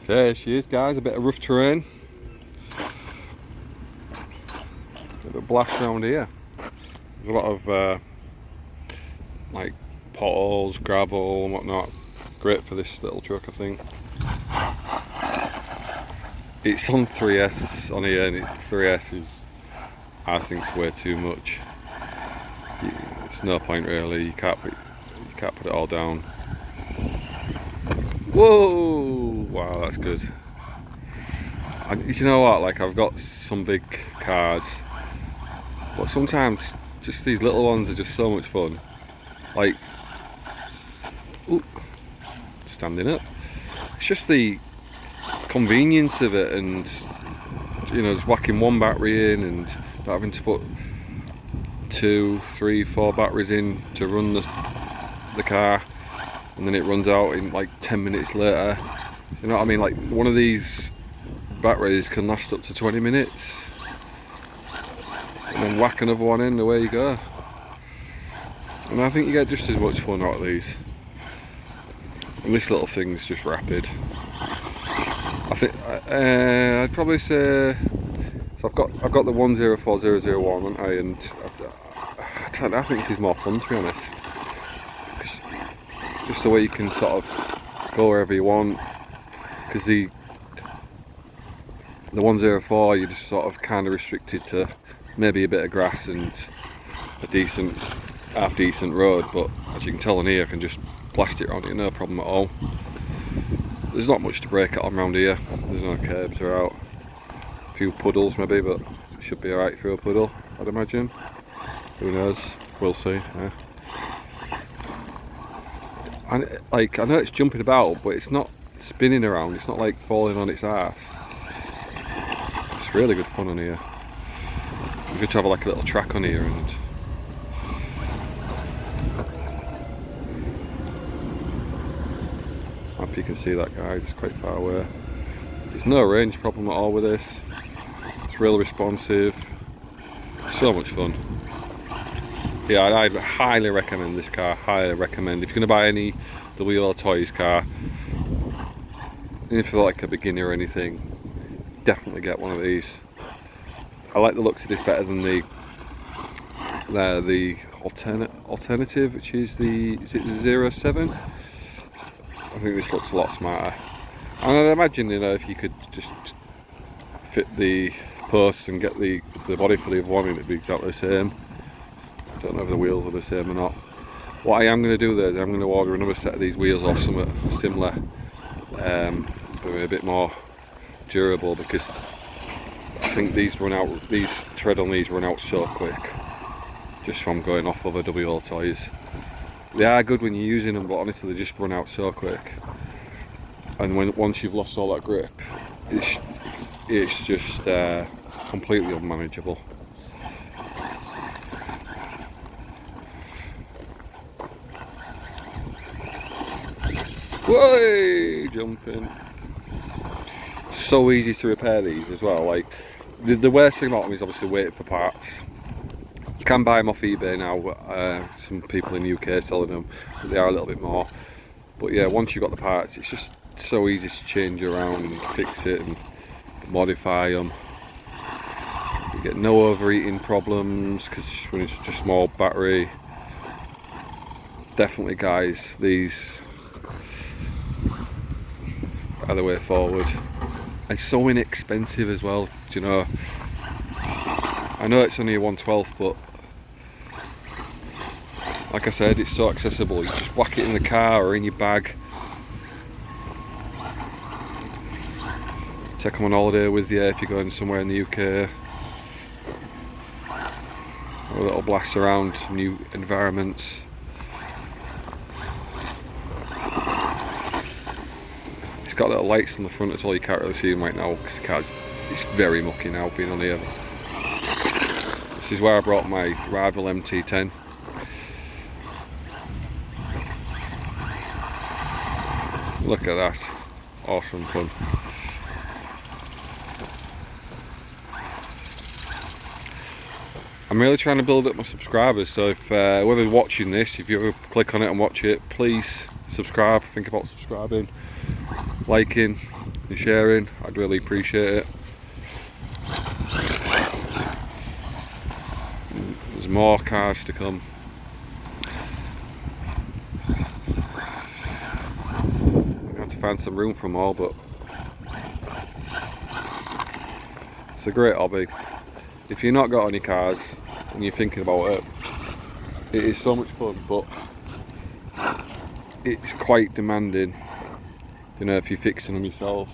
Okay, she is, guys. A bit of rough terrain. Bit of a blast around here. There's a lot of like potholes, gravel and whatnot. Great for this little truck, I think. It's on 3S on here, and 3S is, I think, it's way too much. It's no point really. You can't put it all down. Whoa! Wow, that's good. And you know what? Like, I've got some big cars, but sometimes just these little ones are just so much fun. Like, ooh, standing up. It's just the convenience of it, and you know, just whacking one battery in and not having to put 2, 3, 4 batteries in to run the car, and then it runs out in like 10 minutes later. You know what I mean? Like, one of these batteries can last up to 20 minutes, and then whack another one in, away you go. And I think you get just as much fun out of these. And this little thing's just rapid. I think I'd probably say, so I've got the 104001, haven't I? And I think this is more fun, to be honest. Just the way you can sort of go wherever you want. Because the 104, you're just sort of kind of restricted to maybe a bit of grass and a decent, half decent road. But as you can tell on here, I can just blast it around here, no problem at all. There's not much to break it on around here. There's no curbs are out. A few puddles maybe, but it should be alright through a puddle, I'd imagine. Who knows? We'll see. Yeah. And like, I know it's jumping about, but it's not spinning around. It's not like falling on its ass. It's really good fun on here. It's good to have like a little track on here, and I hope you can see that guy, it's quite far away. There's no range problem at all with this. It's real responsive. So much fun. Yeah, I'd highly recommend this car. Highly recommend. If you're going to buy any Wltoys car, even if you're like a beginner or anything, definitely get one of these. I like the looks of this better than the alternative, which is the 07. I think this looks a lot smarter. And I'd imagine, you know, if you could just fit the posts and get the body for the other one, it'd be exactly the same. I don't know if the wheels are the same or not. What I am going to do there is I'm going to order another set of these wheels or something similar, but a bit more durable, because I think these tread on these run out so quick, just from going off other Wltoys. They are good when you're using them, but honestly they just run out so quick. And once you've lost all that grip, it's just completely unmanageable. Whoa! Jumping. So easy to repair these as well. Like, the worst thing about them is obviously waiting for parts. You can buy them off eBay now. Some people in the UK are selling them, but they are a little bit more. But yeah, once you've got the parts, it's just so easy to change around and fix it and modify them. You get no overheating problems because when it's just a small battery. Definitely, guys, these are the way forward. And so inexpensive as well, do you know? I know it's only a 1/12, but like I said, it's so accessible. You just whack it in the car or in your bag. Take them on holiday with you if you're going somewhere in the UK. Or a little blast around new environments. It's got little lights on the front, that's all. You can't really see them right now because it's very mucky now being on here. This is where I brought my rival MT10. Look at that, awesome fun. I'm really trying to build up my subscribers, so if whoever's watching this, if you ever click on it and watch it, please subscribe. Think about subscribing, liking, and sharing. I'd really appreciate it. There's more cars to come. I have to find some room for them all, but it's a great hobby. If you've not got any cars and you're thinking about it, it is so much fun, but it's quite demanding. You know, if you're fixing them yourself,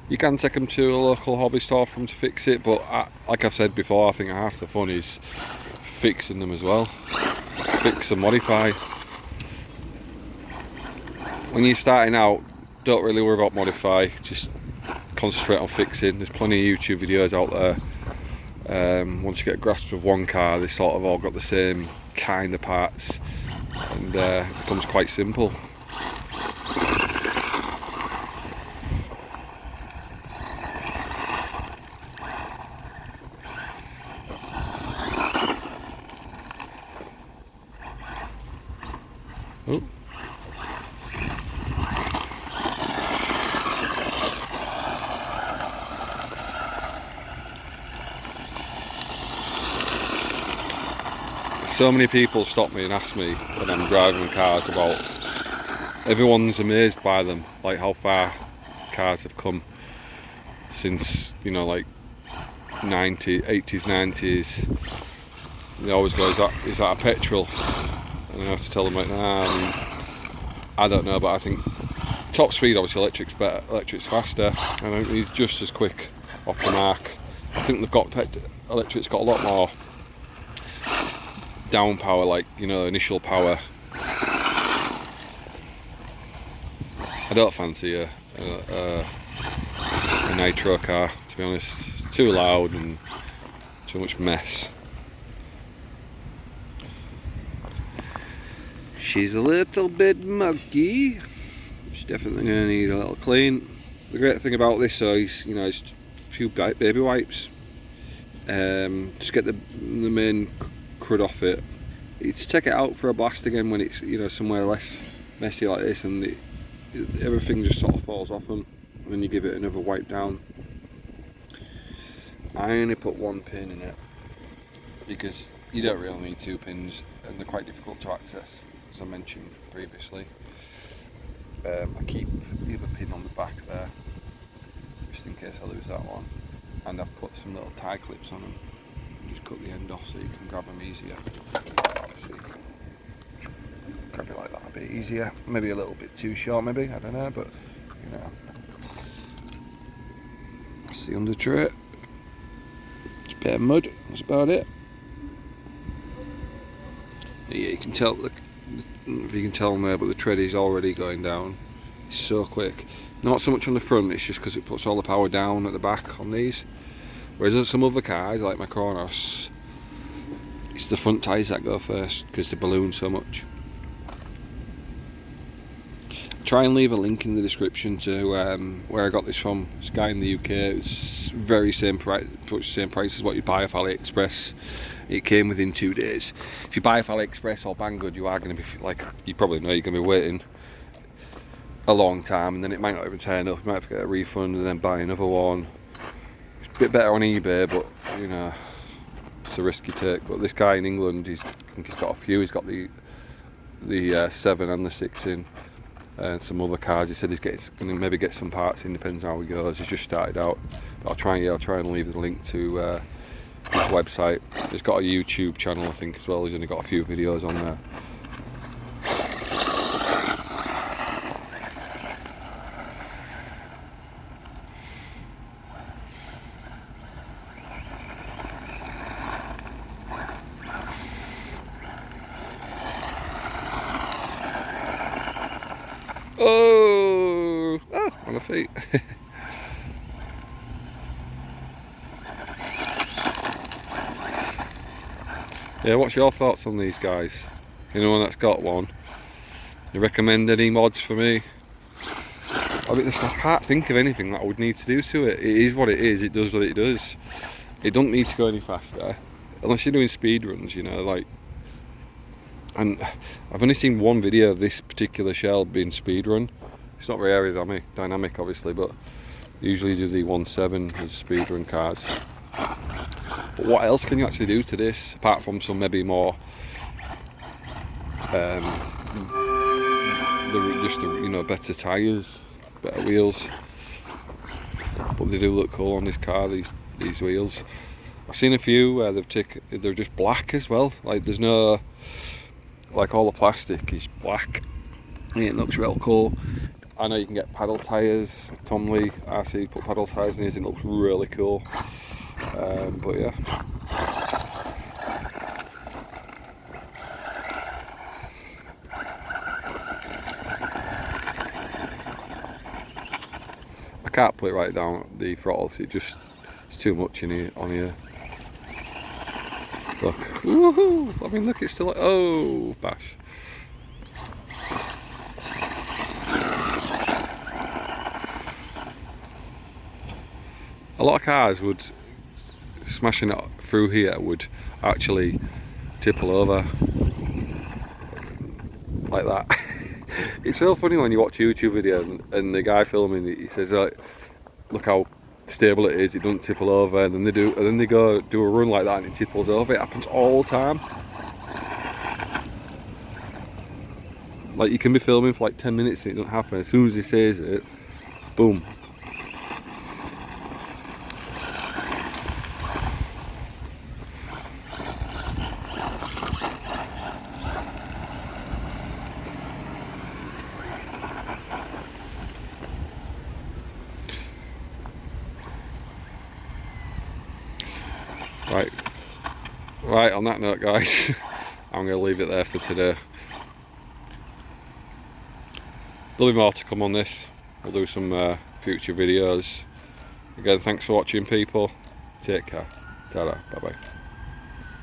you can take them to a local hobby store for them to fix it, but like I've said before, I think half the fun is fixing them as well. Fix and modify. When you're starting out, don't really worry about modify, just concentrate on fixing. There's plenty of YouTube videos out there. Once you get a grasp of one car, they sort of all got the same kind of parts, and it becomes quite simple. Oh. So many people stop me and ask me when I'm driving cars about, everyone's amazed by them, like how far cars have come since, you know, like 80s, 90s. They always go, is that a petrol? And I have to tell them, like, nah, I don't know, but I think top speed, obviously electric's better, electric's faster, and it's just as quick off the mark. I think they've got, electric's got a lot more down power, like, you know, initial power. I don't fancy a nitro car, to be honest. It's too loud and too much mess. She's a little bit muggy. She's definitely going to need a little clean. The great thing about this though is, you know, it's a few baby wipes. Just get the main crud off it. It's take it out for a blast again when it's, you know, somewhere less messy like this, and everything just sort of falls off them, and then you give it another wipe down. I only put one pin in it because you don't really need two pins, and they're quite difficult to access, as I mentioned previously. I keep the other pin on the back there, just in case I lose that one, and I've put some little tie clips on them. Just cut the end off so you can grab them easier. Grab it like that a bit easier. Maybe a little bit too short, maybe, I don't know, but you know. That's the under tray. It's a bit of mud, that's about it. Yeah, you can tell, if you can tell there, but the tread is already going down. It's so quick. Not so much on the front, it's just because it puts all the power down at the back on these. Whereas on some other cars, like my Kronos, it's the front tyres that go first because they balloon so much. Try and leave a link in the description to where I got this from. This guy in the UK, it's very same price, pretty much the same price as what you buy off AliExpress. It came within 2 days. If you buy off AliExpress or Banggood, you are going to be, like, you probably know, you're going to be waiting a long time, and then it might not even turn up. You might have to get a refund and then buy another one. It's a bit better on eBay, but you know, it's a risk you take. But this guy in England, I think he's got a few. He's got the 7 and the 6 in, and some other cars. He said he's going to maybe get some parts in, depends how he goes. He's just started out. But I'll try and leave the link to his website. He's got a YouTube channel, I think, as well. He's only got a few videos on there. Oh, on the feet. Yeah, what's your thoughts on these guys? Anyone that's got one? You recommend any mods for me? I mean, I can't think of anything that I would need to do to it. It is what it is. It does what it does. It don't need to go any faster, unless you're doing speed runs, you know, like. And I've only seen one video of this particular shell being speed run. It's not very aerodynamic, obviously, but Usually do the 1.7 as speedrun cars. But what else can you actually do to this, apart from some maybe more better tyres, better wheels? But they do look cool on this car, these wheels. I've seen a few where they're just black as well. Like there's no, like all the plastic is black. And it looks real cool. I know you can get paddle tyres. Tom Lee RC put paddle tyres in his and it looks really cool. But yeah. I can't put it right down the throttles, it's too much in here, on here. Look, woohoo! I mean look, it's still like, oh, bash. A lot of cars would, smashing it through here would actually tipple over like that. It's real funny when you watch a YouTube video and the guy filming it, he says like, look how stable it is, it doesn't tipple over, and then they go do a run like that and it tipples over. It happens all the time. Like you can be filming for like 10 minutes and it doesn't happen. As soon as he says it, boom. Right, on that note guys, I'm going to leave it there for today. There'll be more to come on this. We'll do some future videos. Again, thanks for watching people. Take care. Ta-da, bye bye.